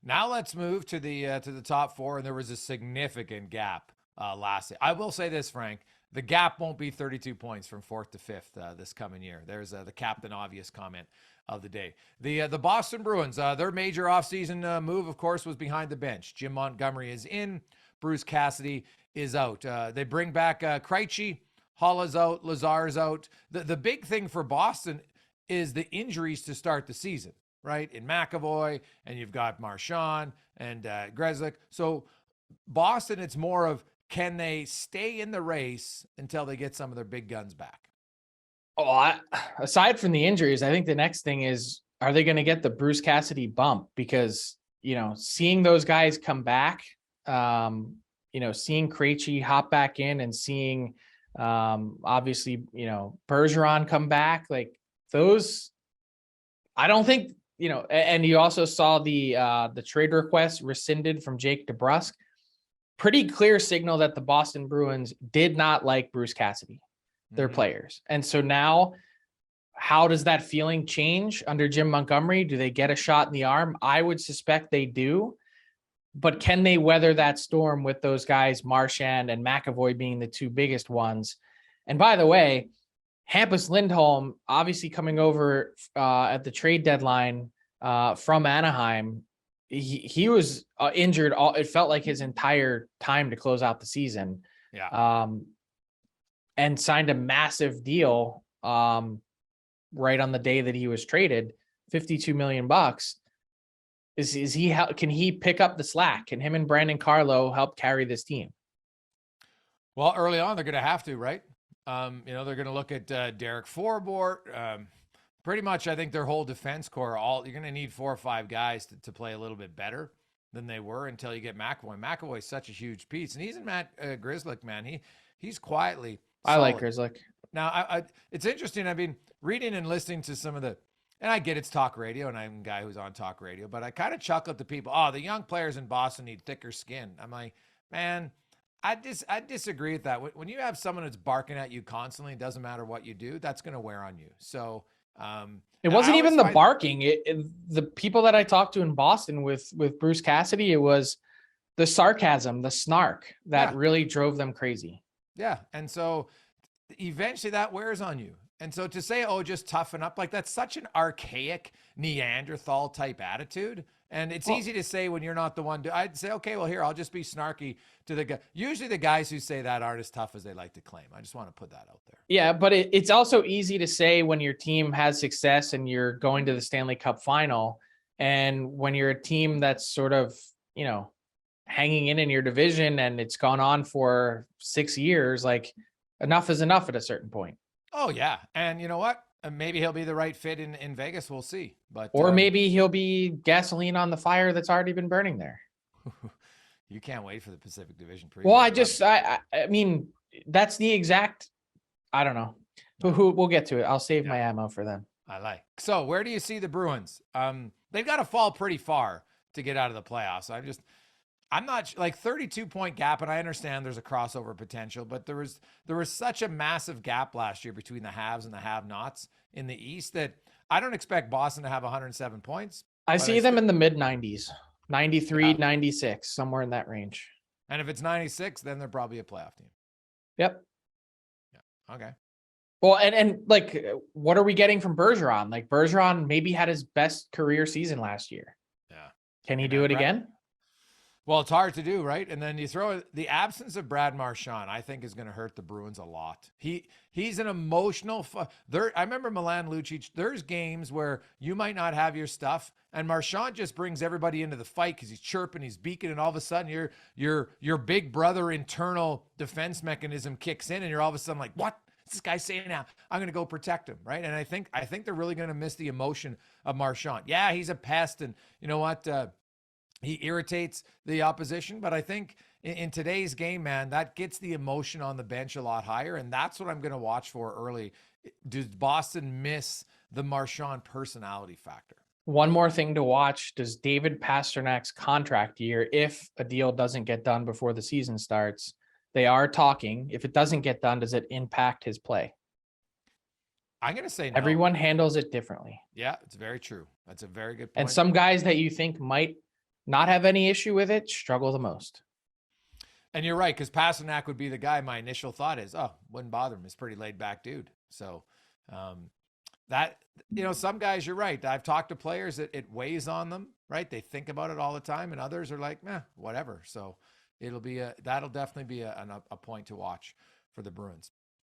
Now let's move to the top four, and there was a significant gap last year. I will say this, Frank: the gap won't be 32 points from fourth to fifth this coming year. There's the Captain Obvious comment of the day. The Boston Bruins, their major offseason move, of course, was behind the bench. Jim Montgomery is in. Bruce Cassidy is out. They bring back Krejci. Halla's out. Lazar's out. The big thing for Boston is the injuries to start the season, right? In McAvoy, and you've got Marchand and Grzelcyk. So Boston, it's more of, can they stay in the race until they get some of their big guns back? Aside from the injuries, I think the next thing is, are they going to get the Bruce Cassidy bump? Because, seeing those guys come back, seeing Krejci hop back in and seeing, obviously, Bergeron come back, like those, I don't think, and you also saw the trade request rescinded from Jake DeBrusk. Pretty clear signal that the Boston Bruins did not like Bruce Cassidy, their players. And so now, how does that feeling change under Jim Montgomery? Do they get a shot in the arm? I would suspect they do. But can they weather that storm with those guys, Marchand and McAvoy being the two biggest ones? And by the way, Hampus Lindholm, obviously coming over at the trade deadline from Anaheim, he was injured. It felt like his entire time to close out the season. Yeah. And signed a massive deal right on the day that he was traded, $52 million. Can he pick up the slack? Can him and Brandon Carlo help carry this team? Well, early on, they're going to have to, right? They're going to look at Derek Forbort. Pretty much, I think their whole defense core, you're going to need 4 or 5 guys to play a little bit better than they were until you get McAvoy. McAvoy is such a huge piece, and he's in Matt Grzelcyk, man. He's quietly solid. I like Grzelcyk. Now, it's interesting. I've been reading and listening to some of the, and I get it's talk radio, and I'm a guy who's on talk radio, but I kind of chuckle at the people. Oh, the young players in Boston need thicker skin. I'm like, man, I disagree with that. When you have someone that's barking at you constantly, it doesn't matter what you do, that's going to wear on you. So it wasn't even the barking. The people that I talked to in Boston with Bruce Cassidy, it was the sarcasm, the snark that really drove them crazy. Yeah. And so eventually that wears on you. And so to say, oh, just toughen up, like that's such an archaic Neanderthal type attitude. And it's easy to say when you're not the one I'd say, okay, well, here, I'll just be snarky to the guy. Usually the guys who say that aren't as tough as they like to claim. I just want to put that out there. Yeah, but it's also easy to say when your team has success and you're going to the Stanley Cup final. And when you're a team that's sort of, hanging in your division and it's gone on for 6 years, like enough is enough at a certain point. Oh, yeah. And you know what? Maybe he'll be the right fit in Vegas. We'll see. Or maybe he'll be gasoline on the fire that's already been burning there. You can't wait for the Pacific Division preview. Well, I mean, that's the exact, I don't know. We'll get to it. I'll save my ammo for them. I like. So where do you see the Bruins? They've got to fall pretty far to get out of the playoffs. I'm not like 32-point gap, and I understand there's a crossover potential, but there was such a massive gap last year between the haves and the have-nots in the East that I don't expect Boston to have 107 points. I see them in the mid-90s, 93, 96, somewhere in that range. And if it's 96, then they're probably a playoff team. Yep. Yeah. Okay. Well, and like, what are we getting from Bergeron? Like, Bergeron maybe had his best career season last year. Yeah. Can he do it again? Well, it's hard to do, right? And then you throw the absence of Brad Marchand, I think, is going to hurt the Bruins a lot. He's an emotional. I remember Milan Lucic. There's games where you might not have your stuff, and Marchand just brings everybody into the fight because he's chirping, he's beaking, and all of a sudden your big brother internal defense mechanism kicks in, and you're all of a sudden like, what? What's this guy saying now? I'm going to go protect him, right? And I think they're really going to miss the emotion of Marchand. Yeah, he's a pest, and you know what? He irritates the opposition, but I think in today's game, man, that gets the emotion on the bench a lot higher, and that's what I'm going to watch for early. Does Boston miss the Marchand personality factor? One more thing to watch: does David Pasternak's contract year, if a deal doesn't get done before the season starts, they are talking. If it doesn't get done, does it impact his play? I'm going to say no. Everyone handles it differently. Yeah, it's very true. That's a very good point. And some guys that you think might not have any issue with it struggle the most. And you're right, because Pasternak would be the guy. My initial thought is, oh, wouldn't bother him. He's a pretty laid back dude. So that, some guys, you're right. I've talked to players that it weighs on them, right? They think about it all the time, and others are like, whatever. So that'll definitely be a point to watch for the Bruins.